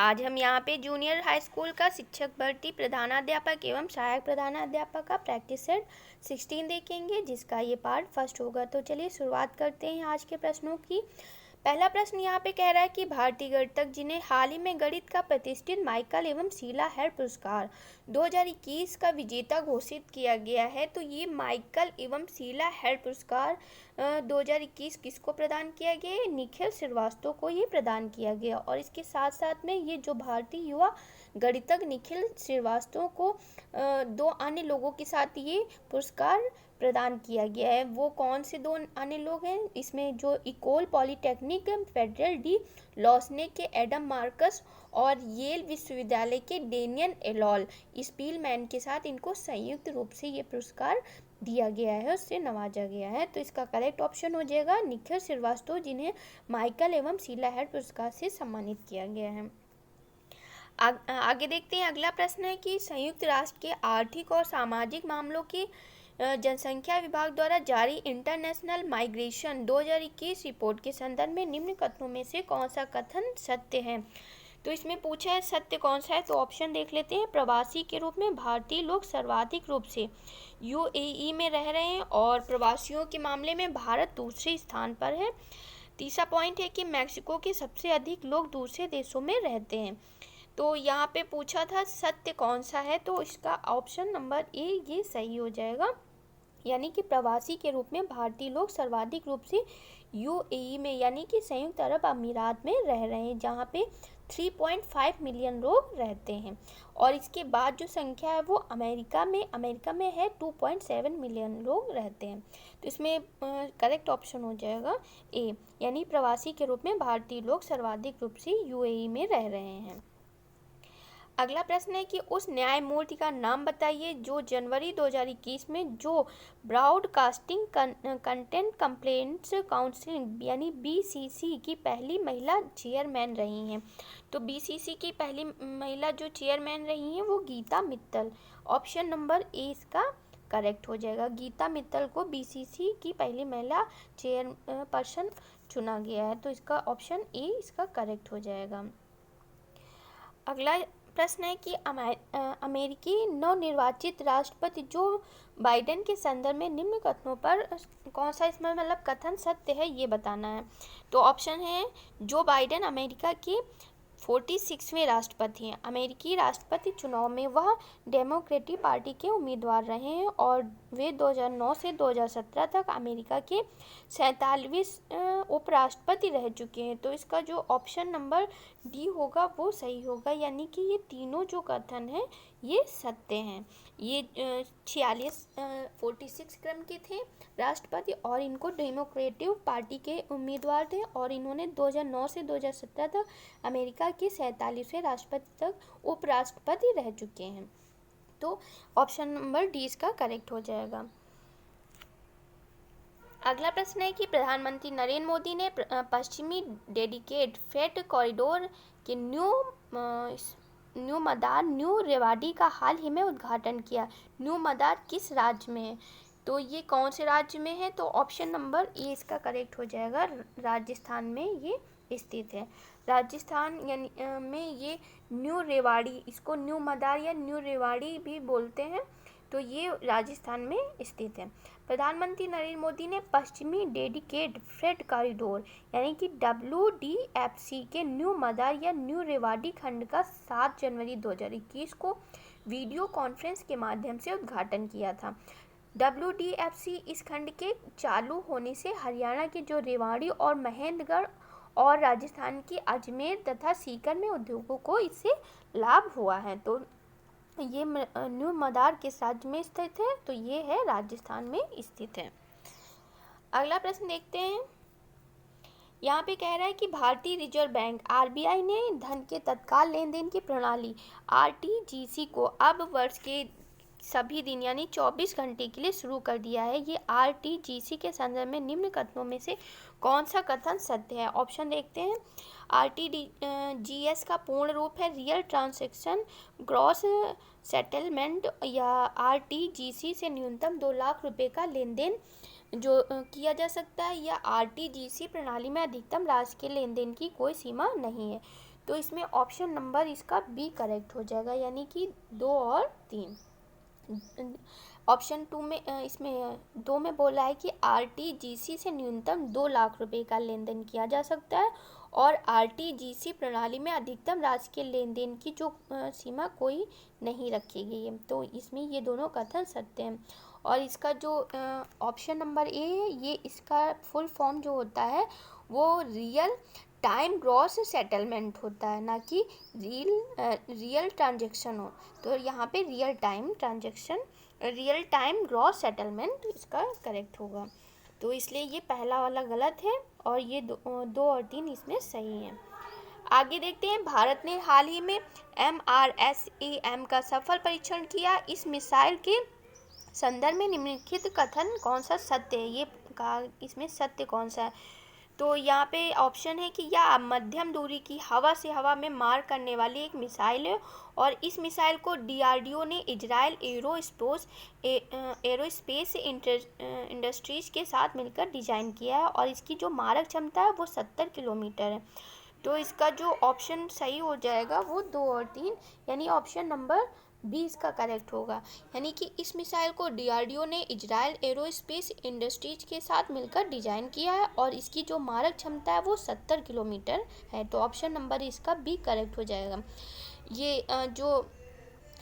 आज हम यहाँ पे जूनियर हाई स्कूल का शिक्षक भर्ती प्रधानाध्यापक एवं सहायक प्रधानाध्यापक का प्रैक्टिस सेट 16 देखेंगे, जिसका ये पार्ट फर्स्ट होगा। तो चलिए शुरुआत करते हैं आज के प्रश्नों की। पहला प्रश्न यहाँ पे कह रहा है कि भारतीय गणितज्ञ जिन्हें हाल ही में गणित का प्रतिष्ठित माइकल एवं शीला हेड पुरस्कार 2021 का विजेता घोषित किया गया है। तो ये माइकल एवं शीला हेड पुरस्कार 2021 किसको प्रदान किया गया है? निखिल श्रीवास्तव को ये प्रदान किया गया। और इसके साथ साथ में ये जो भारतीय युवा गणितज्ञ निखिल श्रीवास्तव को दो अन्य लोगों के साथ ये पुरस्कार प्रदान किया गया है। वो कौन से दो अन्य लोग हैं? इसमें जो इकोल पॉलिटेक्निक फेडरल डी लॉसने के एडम मार्कस और येल विश्वविद्यालय के डेनियन एलॉल स्पीलमैन के साथ इनको संयुक्त रूप से ये पुरस्कार दिया गया है, उससे नवाजा गया है। तो इसका करेक्ट ऑप्शन हो जाएगा निखिल श्रीवास्तव, जिन्हें माइकल एवं शीला हेड पुरस्कार से सम्मानित किया गया है। आगे देखते हैं। अगला प्रश्न है कि संयुक्त राष्ट्र के आर्थिक और सामाजिक मामलों की जनसंख्या विभाग द्वारा जारी इंटरनेशनल माइग्रेशन 2021 रिपोर्ट के संदर्भ में निम्न कथनों में से कौन सा कथन सत्य है? तो इसमें पूछा है सत्य कौन सा है, तो ऑप्शन देख लेते हैं। प्रवासी के रूप में भारतीय लोग सर्वाधिक रूप से यूएई में रह रहे हैं और प्रवासियों के मामले में भारत दूसरे स्थान पर है। तीसरा पॉइंट है कि मैक्सिको के सबसे अधिक लोग दूसरे देशों में रहते हैं। तो यहाँ पे पूछा था सत्य कौन सा है, तो इसका ऑप्शन नंबर ए ये सही हो जाएगा, यानी कि प्रवासी के रूप में भारतीय लोग सर्वाधिक रूप से यूएई में यानी कि संयुक्त अरब अमीरात में रह रहे हैं, जहाँ पे 3.5 मिलियन लोग रहते हैं। और इसके बाद जो संख्या है वो अमेरिका में है 2.7 मिलियन लोग रहते हैं। तो इसमें करेक्ट ऑप्शन हो जाएगा ए, यानी प्रवासी के रूप में भारतीय लोग सर्वाधिक रूप से यूएई में रह रहे हैं। अगला प्रश्न है कि उस न्यायमूर्ति का नाम बताइए जो जनवरी 2021 में जो ब्रॉडकास्टिंग कंटेंट कंप्लेंट्स काउंसिल यानी बीसीसी की पहली महिला चेयरमैन रही हैं। तो बीसीसी की पहली महिला जो चेयरमैन रही हैं वो Geeta Mittal. Option number A इसका करेक्ट हो जाएगा। गीता मित्तल को बीसीसी की पहली महिला चेयरपर्सन चुना गया है, तो इसका ऑप्शन ए इसका करेक्ट हो जाएगा। अगला प्रश्न है कि अमेरिकी नवनिर्वाचित राष्ट्रपति जो बाइडेन के संदर्भ में निम्न कथनों पर कौन सा इसमें मतलब कथन सत्य है ये बताना है। तो ऑप्शन है जो बाइडेन अमेरिका के 46वें राष्ट्रपति हैं। अमेरिकी राष्ट्रपति चुनाव में वह डेमोक्रेटिक पार्टी के उम्मीदवार रहे हैं और वे 2009 से 2017 तक अमेरिका के 47वें उपराष्ट्रपति रह चुके हैं। तो इसका जो ऑप्शन नंबर डी होगा वो सही होगा, यानी कि ये तीनों जो कथन हैं ये सत्य हैं। ये 46 क्रम के थे राष्ट्रपति और इनको डेमोक्रेटिक पार्टी के उम्मीदवार थे और इन्होंने 2009 से 2017 तक अमेरिका के 47वें राष्ट्रपति तक उपराष्ट्रपति रह चुके हैं। तो ऑप्शन नंबर डी इसका करेक्ट हो जाएगा। अगला प्रश्न है कि प्रधानमंत्री नरेंद्र मोदी ने पश्चिमी डेडिकेट फ्रेट कॉरिडोर के न्यू मदार न्यू रेवाड़ी का हाल ही में उद्घाटन किया। न्यू मदार किस राज्य में है? तो ये कौन से राज्य में है? तो ऑप्शन नंबर ए इसका करेक्ट हो जाएगा। राजस्थान में ये स्थित है। राजस्थान यानी में ये न्यू रेवाड़ी, इसको न्यू मदार या न्यू रेवाड़ी भी बोलते हैं, तो ये राजस्थान में स्थित है। प्रधानमंत्री नरेंद्र मोदी ने पश्चिमी डेडिकेट फ्रेट कॉरिडोर यानी कि WDFC के न्यू मदार या न्यू रेवाड़ी खंड का 7 जनवरी 2021 को वीडियो कॉन्फ्रेंस के माध्यम से उद्घाटन किया था। WDFC इस खंड के चालू होने से हरियाणा के जो रेवाड़ी और महेंद्रगढ़ और राजस्थान की अजमेर तथा सीकर में उद्योगों को इससे लाभ हुआ है। तो ये न्यू मदार किस राज्य में स्थित है? तो ये है राजस्थान में स्थित है। अगला प्रश्न देखते हैं। यहाँ पे कह रहा है कि भारतीय रिजर्व बैंक RBI ने धन के तत्काल लेन देन की प्रणाली RTGC को अब वर्ष के सभी दिन यानी 24 घंटे के लिए शुरू कर दिया है। ये RTGC के संदर्भ में निम्न कथनों में से कौन सा कथन सत्य है? ऑप्शन देखते हैं। RTGS का पूर्ण रूप है रियल ट्रांजैक्शन ग्रॉस सेटलमेंट या RTGC से न्यूनतम 2 लाख रुपए का लेन देन जो किया जा सकता है, या RTGC प्रणाली में अधिकतम राशि के लेन देन की कोई सीमा नहीं है। तो इसमें ऑप्शन नंबर इसका बी करेक्ट हो जाएगा, यानी कि 2 और 3। ऑप्शन 2 में इसमें 2 में बोला है कि आरटीजीसी से न्यूनतम 2 लाख रुपए का लेन देन किया जा सकता है और आरटीजीसी प्रणाली में अधिकतम राशि के लेन देन की जो सीमा कोई नहीं रखी गई है। तो इसमें ये दोनों कथन सत्य हैं। और इसका जो ऑप्शन नंबर ए है, ये इसका फुल फॉर्म जो होता है वो रियल टाइम ग्रॉस सेटलमेंट होता है, ना कि रियल ट्रांजेक्शन हो। तो यहाँ पे रियल टाइम ग्रॉस सेटलमेंट इसका करेक्ट होगा। तो इसलिए ये पहला वाला गलत है और ये 2 और 3 इसमें सही हैं। आगे देखते हैं, भारत ने हाल ही में MRSAM का सफल परीक्षण किया। इस मिसाइल के संदर्भ में निम्नलिखित कथन कौन सा सत्य है? ये कहा इसमें सत्य कौन सा है? तो यहाँ पे ऑप्शन है कि यह मध्यम दूरी की हवा से हवा में मार करने वाली एक मिसाइल है और इस मिसाइल को DRDO ने इजराइल एरोस्पेस इंडस्ट्रीज के साथ मिलकर डिजाइन किया है और इसकी जो मारक क्षमता है वो 70 किलोमीटर है। तो इसका जो ऑप्शन सही हो जाएगा वो 2 और 3, यानी ऑप्शन नंबर 20 का करेक्ट होगा। यानी कि इस मिसाइल को DRDO ने इजराइल एरोस्पेस इंडस्ट्रीज के साथ मिलकर डिजाइन किया है और इसकी जो मारक क्षमता है वो 70 किलोमीटर है। तो ऑप्शन नंबर इसका बी करेक्ट हो जाएगा। ये जो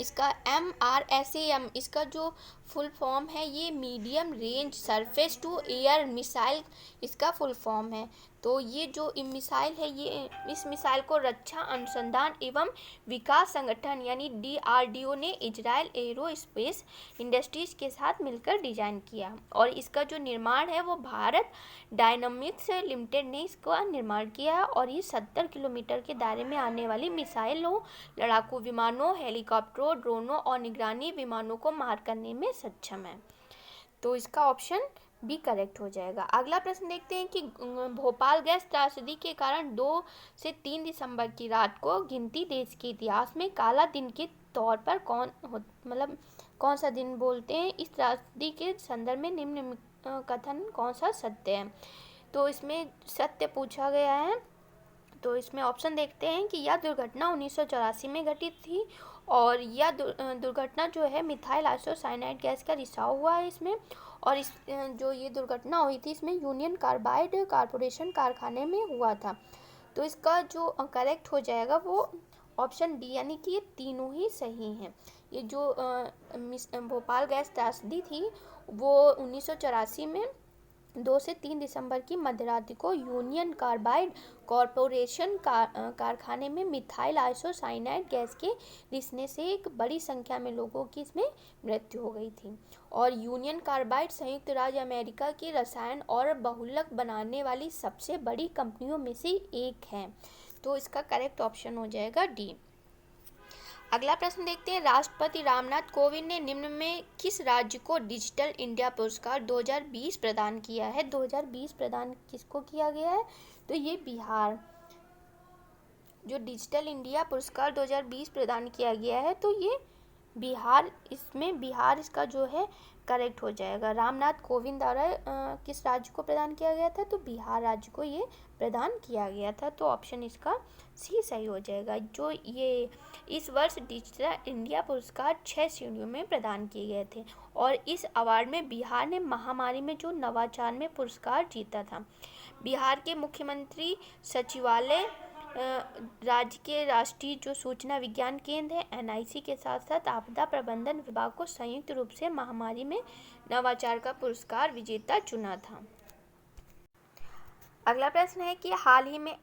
इसका MRSAM इसका जो फुल फॉर्म है ये medium range surface to air missile इसका फुल फॉर्म है। तो ये जो मिसाइल है ये इस मिसाइल को रक्षा अनुसंधान एवं विकास संगठन यानी DRDO ने इजराइल एरोस्पेस इंडस्ट्रीज के साथ मिलकर डिजाइन किया और इसका जो निर्माण है वो भारत डायनामिक्स लिमिटेड ने इसका निर्माण किया है और ये 70 किलोमीटर के दायरे में आने वाली मिसाइलों, लड़ाकू विमानों, हेलीकॉप्टरों, ड्रोनों और निगरानी विमानों को मार करने में सक्षम है। तो इसका ऑप्शन बी करेक्ट हो जाएगा। अगला प्रश्न देखते हैं कि भोपाल गैस त्रासदी के कारण 2 से 3 दिसंबर की रात को गिनती देश के इतिहास में काला दिन के तौर पर कौन सा दिन बोलते हैं? इस त्रासदी के संदर्भ में निम्न कथन कौन सा सत्य है? तो इसमें सत्य पूछा गया है। तो इसमें ऑप्शन देखते हैं कि यह दुर्घटना 1984 में घटित थी और यह दुर्घटना जो है मिथाइल आइसोसाइनाइड गैस का रिसाव हुआ है इसमें, और इस जो ये दुर्घटना हुई थी इसमें यूनियन कार्बाइड कारपोरेशन कारखाने में हुआ था। तो इसका जो करेक्ट हो जाएगा वो ऑप्शन डी, यानी कि ये तीनों ही सही हैं। ये जो भोपाल गैस त्रासदी थी वो 1984 में 2 से 3 दिसंबर की मध्यरात्रि को यूनियन कार्बाइड कॉरपोरेशन कारखाने में मिथाइल आइसोसाइनाइड गैस के रिसने से एक बड़ी संख्या में लोगों की इसमें मृत्यु हो गई थी। और यूनियन कार्बाइड संयुक्त राज्य अमेरिका की रसायन और बहुलक बनाने वाली सबसे बड़ी कंपनियों में से एक है। तो इसका करेक्ट ऑप्शन हो जाएगा डी। अगला प्रश्न देखते हैं, राष्ट्रपति रामनाथ कोविंद ने निम्न में किस राज्य को डिजिटल इंडिया पुरस्कार 2020 प्रदान किया है? 2020 प्रदान किसको किया गया है? तो ये बिहार, जो डिजिटल इंडिया पुरस्कार 2020 प्रदान किया गया है तो ये बिहार, इसमें बिहार इसका जो है करेक्ट हो जाएगा। रामनाथ कोविंद द्वारा किस राज्य को प्रदान किया गया था? तो बिहार राज्य को ये प्रदान किया गया था। तो ऑप्शन इसका सी सही हो जाएगा। जो ये इस वर्ष डिजिटल इंडिया पुरस्कार 6 श्रेणियों में प्रदान किए गए थे और इस अवार्ड में बिहार ने महामारी में जो नवाचार में पुरस्कार जीता था। बिहार के मुख्यमंत्री सचिवालय राज्य के राष्ट्रीय जो सूचना विज्ञान केंद्र है NIC के साथ साथ आपदा प्रबंधन विभाग को संयुक्त रूप से महामारी में नवाचार का पुरस्कार विजेता चुना था। अगला प्रश्न है कि हाल ही में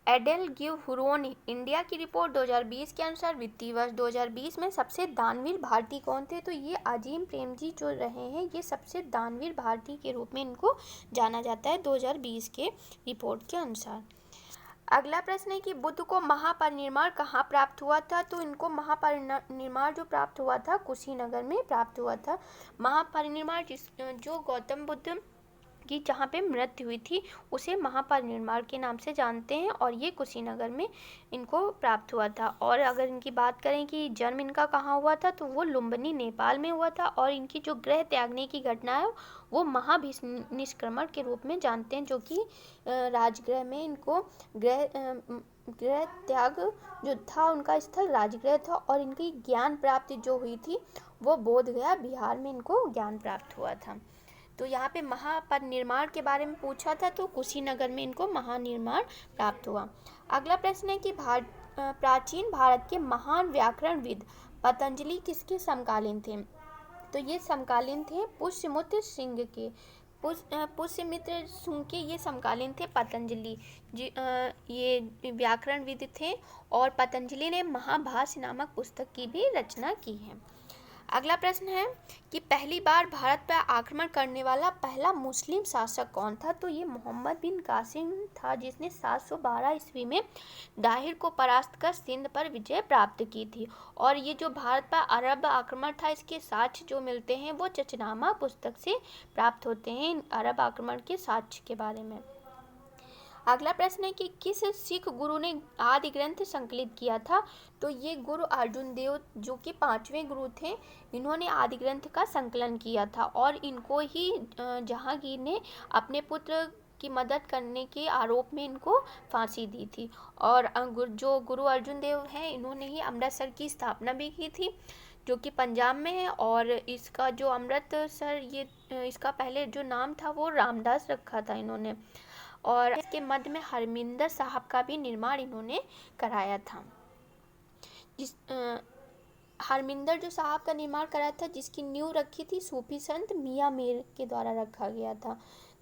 एडेल गिव हुरोन इंडिया की रिपोर्ट 2020 के अनुसार वित्तीय वर्ष 2020 में सबसे दानवीर भारतीय कौन थे? तो ये अजीम प्रेमजी जो रहे हैं ये सबसे दानवीर भारतीय के रूप में इनको जाना जाता है 2020 के रिपोर्ट के अनुसार। अगला प्रश्न है कि बुद्ध को महापरिनिर्वाण कहाँ प्राप्त हुआ था? तो इनको महापरिनिर्वाण जो प्राप्त हुआ था कुशीनगर में प्राप्त हुआ था। महापरिनिर्वाण जो गौतम बुद्ध की जहाँ पे मृत्यु हुई थी उसे महापरिनिर्वाण के नाम से जानते हैं और ये कुशीनगर में इनको प्राप्त हुआ था। और अगर इनकी बात करें कि जन्म इनका कहाँ हुआ था तो वो लुम्बिनी नेपाल में हुआ था और इनकी जो गृह त्यागने की घटना है वो महाभिनिष्क्रमण के रूप में जानते हैं, जो कि राजगृह में इनको गृह गृह त्याग जो था उनका स्थल राजगृह था, और इनकी ज्ञान प्राप्ति जो हुई थी वो बोध गया बिहार में इनको ज्ञान प्राप्त हुआ था। तो यहाँ पे महापरिनिर्वाण के बारे में पूछा था, तो कुशीनगर में इनको महानिर्वाण प्राप्त हुआ। अगला प्रश्न है कि प्राचीन भारत के महान व्याकरणविद पतंजलि किसके समकालीन थे? तो ये समकालीन थे पुष्यमित्र सिंह के। पुष्यमित्र सिंह के ये समकालीन थे पतंजलि जी। ये व्याकरणविद थे और पतंजलि ने महाभाष्य नामक पुस्तक की भी रचना की है। अगला प्रश्न है कि पहली बार भारत पर आक्रमण करने वाला पहला मुस्लिम शासक कौन था? तो ये मोहम्मद बिन कासिम था, जिसने 712 ईस्वी में दाहिर को परास्त कर सिंध पर विजय प्राप्त की थी। और ये जो भारत पर अरब आक्रमण था, इसके साक्ष्य जो मिलते हैं वो चचनामा पुस्तक से प्राप्त होते हैं, अरब आक्रमण के साक्ष्य के बारे में। अगला प्रश्न है कि किस सिख गुरु ने आदि ग्रंथ संकलित किया था? तो ये गुरु अर्जुन देव जो कि 5वें गुरु थे, इन्होंने आदि ग्रंथ का संकलन किया था, और इनको ही जहांगीर ने अपने पुत्र की मदद करने के आरोप में इनको फांसी दी थी। और जो गुरु अर्जुन देव हैं, इन्होंने ही अमृतसर की स्थापना भी की थी, जो कि पंजाब में है। और इसका जो अमृतसर इसका पहले जो नाम था वो रामदास रखा था इन्होंने। और इसके मध्य में हरमिंदर साहब का भी निर्माण इन्होंने कराया था। हरमिंदर जो साहब का निर्माण कराया था, जिसकी नींव रखी थी सूफी संत मियाँ मीर के द्वारा रखा गया था।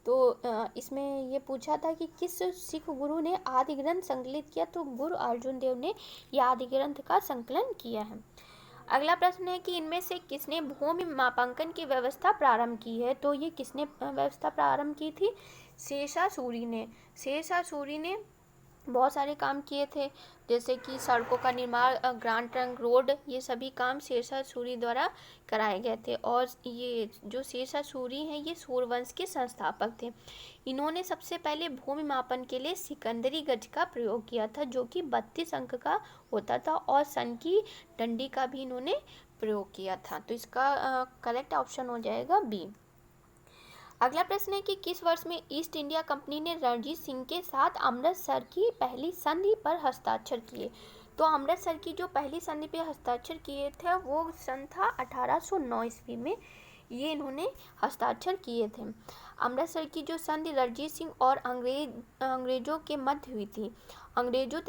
तो इसमें ये पूछा था कि किस सिख गुरु ने आदि ग्रंथ संकलित किया? तो गुरु अर्जुन देव ने यह आदि ग्रंथ का संकलन किया है। अगला प्रश्न है कि इनमें से किसने भूमि मापांकन की व्यवस्था प्रारंभ की है? तो ये किसने व्यवस्था प्रारंभ की थी? शेरशाह सूरी ने। शेरशाह सूरी ने बहुत सारे काम किए थे, जैसे कि सड़कों का निर्माण, ग्रांड ट्रंक रोड, ये सभी काम शेरशाह सूरी द्वारा कराए गए थे। और ये जो शेरशाह सूरी हैं, ये सूर्यवंश के संस्थापक थे। इन्होंने सबसे पहले भूमि मापन के लिए सिकंदरी गज का प्रयोग किया था, जो कि 32 अंक का होता था, और सन की डंडी का भी इन्होंने प्रयोग किया था। तो इसका करेक्ट ऑप्शन हो जाएगा बी। अगला प्रश्न है कि किस वर्ष में ईस्ट इंडिया कंपनी ने रणजीत सिंह के साथ अमृतसर की पहली संधि पर हस्ताक्षर किए? तो अमृतसर की जो पहली संधि पर हस्ताक्षर किए थे वो सन था 1809 ईस्वी में, ये इन्होंने हस्ताक्षर किए थे। अमृतसर की जो संधि रणजीत सिंह और अंग्रेजों के मध्य हुई थी। अंग्रेजों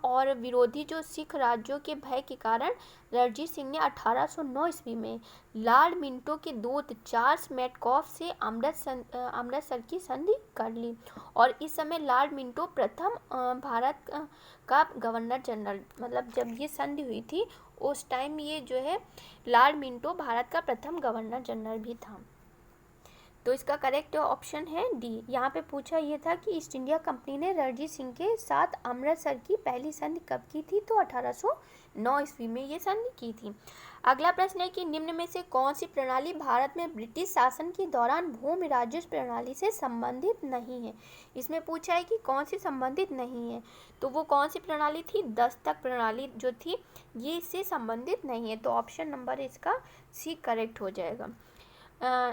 और विरोधी जो सिख राज्यों के भय के कारण रणजीत सिंह ने 1809 ईस्वी में लॉर्ड मिंटो के दूत चार्ल्स मैडकॉफ से अमृतसर की संधि कर ली। और इस समय लॉर्ड मिंटो प्रथम भारत का गवर्नर जनरल, मतलब जब ये संधि हुई थी उस टाइम ये जो है लॉर्ड मिंटो भारत का प्रथम गवर्नर जनरल भी था। तो इसका करेक्ट ऑप्शन है डी। यहाँ पे पूछा ये था कि ईस्ट इंडिया कंपनी ने रणजीत सिंह के साथ अमृतसर की पहली संधि कब की थी? तो 1809 ईस्वी में ये संधि की थी। अगला प्रश्न है कि निम्न में से कौन सी प्रणाली भारत में ब्रिटिश शासन के दौरान भूमि राजस्व प्रणाली से संबंधित नहीं है? इसमें पूछा है कि कौन सी संबंधित नहीं है, तो वो कौन सी प्रणाली थी? दस्तक प्रणाली जो थी ये इससे संबंधित नहीं है। तो ऑप्शन नंबर इसका सी करेक्ट हो जाएगा।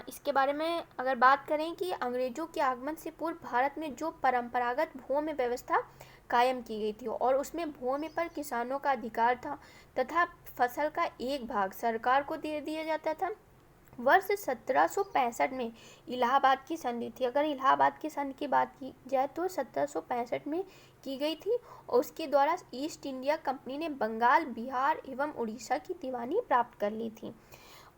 इसके बारे में अगर बात करें कि अंग्रेजों के आगमन से पूर्व भारत में जो परंपरागत भूमि व्यवस्था कायम की गई थी और उसमें भूमि पर किसानों का अधिकार था तथा फसल का एक भाग सरकार को दे दिया जाता था। वर्ष 1765 में इलाहाबाद की संधि थी। अगर इलाहाबाद की संधि की बात की जाए तो 1765 में की गई थी, और उसके द्वारा ईस्ट इंडिया कंपनी ने बंगाल, बिहार एवं उड़ीसा की दीवानी प्राप्त कर ली थी।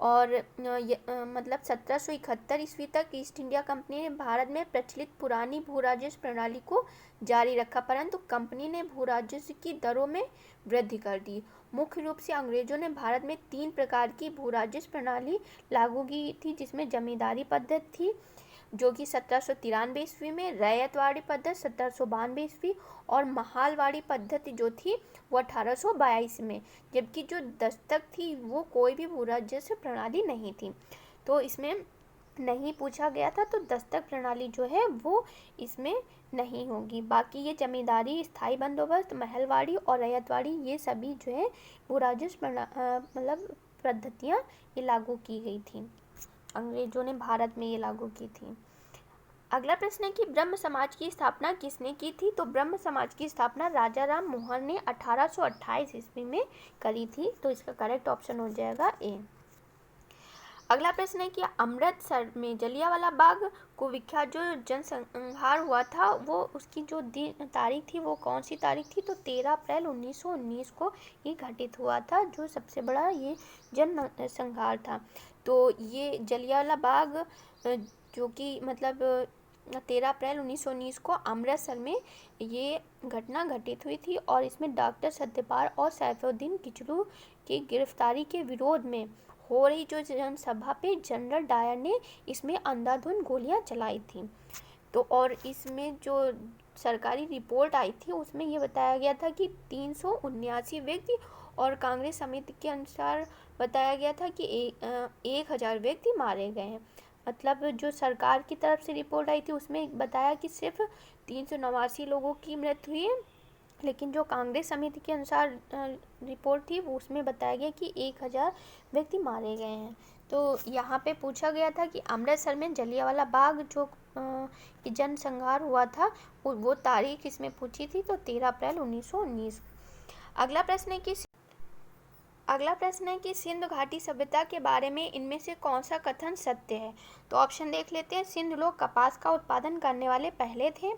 और मतलब 1771 ईस्वी तक ईस्ट इंडिया कंपनी ने भारत में प्रचलित पुरानी भू राजस्व प्रणाली को जारी रखा, परंतु कंपनी ने भू राजस्व की दरों में वृद्धि कर दी। मुख्य रूप से अंग्रेजों ने भारत में 3 प्रकार की भू राजस्व प्रणाली लागू की थी, जिसमें जमींदारी पद्धति थी जो कि 1793 ईस्वी में, रैयतवाड़ी पद्धति 1792 ईस्वी और महालवाड़ी पद्धति जो थी वो 1822 में। जबकि जो दस्तक थी वो कोई भी भू राजस्व प्रणाली नहीं थी, तो इसमें नहीं पूछा गया था, तो दस्तक प्रणाली जो है वो इसमें नहीं होगी। बाकी ये जमींदारी, स्थायी बंदोबस्त, महलवाड़ी और रैयतवाड़ी ये सभी जो है भू राजस्व मतलब पद्धतियाँ ये लागू की गई थी, अंग्रेजों ने भारत में ये लागू की थी। अगला प्रश्न है कि ब्रह्म समाज की स्थापना किसने की थी? तो ब्रह्म समाज की स्थापना राजा राम मोहन ने 1828 ईस्वी में करी थी। तो इसका करेक्ट ऑप्शन हो जाएगा ए। अगला प्रश्न है कि अमृतसर में जलियांवाला बाग को विख्यात जो जनसंहार हुआ था वो उसकी जो तारीख थी वो कौन सी तारीख थी? तो 13 अप्रैल 1919 को ये घटित हुआ था, जो सबसे बड़ा ये जनसंहार था। तो ये जलियांवाला बाग जो कि मतलब 13 अप्रैल 1919 को अमृतसर में ये घटना घटित हुई थी और इसमें डॉक्टर सत्यपाल और सैफुद्दीन किचलू की गिरफ्तारी के विरोध में हो रही जो जनसभा पे जनरल डायर ने इसमें अंधाधुंध गोलियां चलाई थी। तो और इसमें जो सरकारी रिपोर्ट आई थी उसमें ये बताया गया था कि 379 व्यक्ति और कांग्रेस समिति के अनुसार बताया गया था कि 1000 व्यक्ति मारे गए हैं। मतलब जो सरकार की तरफ से रिपोर्ट आई थी उसमें बताया कि सिर्फ 389 लोगों की मृत्यु हुई है, लेकिन जो कांग्रेस समिति के अनुसार रिपोर्ट थी वो उसमें बताया गया कि 1000 व्यक्ति मारे गए हैं। तो यहाँ पे पूछा गया था कि अमृतसर में जलियांवाला बाग जो जनसंहार हुआ था वो तारीख इसमें पूछी थी, तो 13 अप्रैल 1919। अगला प्रश्न है कि सिंधु घाटी सभ्यता के बारे में इनमें से कौन सा कथन सत्य है? तो ऑप्शन देख लेते हैं। सिंध लोग कपास का उत्पादन करने वाले पहले थे।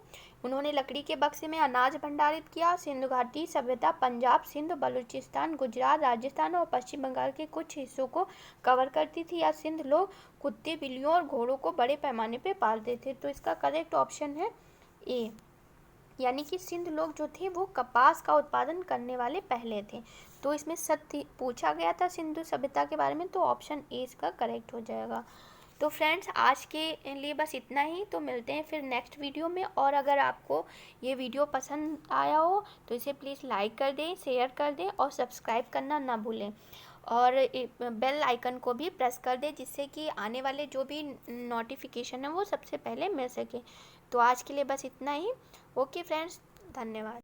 उन्होंने लकड़ी के बक्से में अनाज भंडारित किया। सिंधु घाटी सभ्यता पंजाब, सिंध, बलूचिस्तान, गुजरात, राजस्थान और पश्चिम बंगाल के कुछ हिस्सों को कवर करती थी। या सिंध लोग कुत्ते, बिल्लियों और घोड़ों को बड़े पैमाने पर पालते थे। तो इसका करेक्ट ऑप्शन है ए, यानी कि सिंध लोग जो थे वो कपास का उत्पादन करने वाले पहले थे। तो इसमें सत्य पूछा गया था सिंधु सभ्यता के बारे में, तो ऑप्शन ए इसका करेक्ट हो जाएगा। तो फ्रेंड्स आज के लिए बस इतना ही। तो मिलते हैं फिर नेक्स्ट वीडियो में। और अगर आपको ये वीडियो पसंद आया हो तो इसे प्लीज़ लाइक कर दें, शेयर कर दें और सब्सक्राइब करना ना भूलें। और बेल आइकन को भी प्रेस कर दें जिससे कि आने वाले जो भी नोटिफिकेशन है वो सबसे पहले मिल सके। तो आज के लिए बस इतना ही। ओके फ्रेंड्स, धन्यवाद।